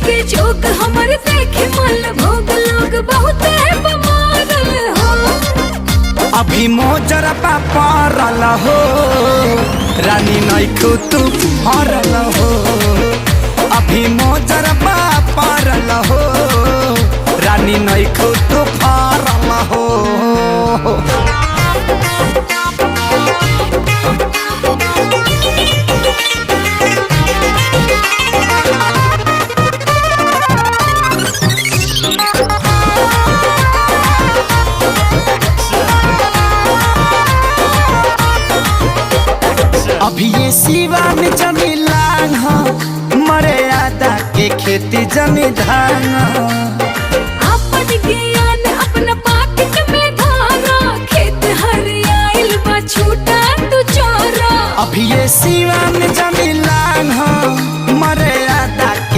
के जोग हमर देखे मन भोग लोग बहुत है बमारल हो। अभी मोजरबा पारल हो रानी नइखु तू हरल हो। अभी मोजरबा पारल हो रानी नइखु तू हरल हो। अभी ये सिवान जमी लांग हो मरे आदा के खेती जमी धान हो। अपन ज्ञान अपना पाकिट में धारा खेत हरियाइल बा छूटा तू चोरा। अभी ये सिवान जमी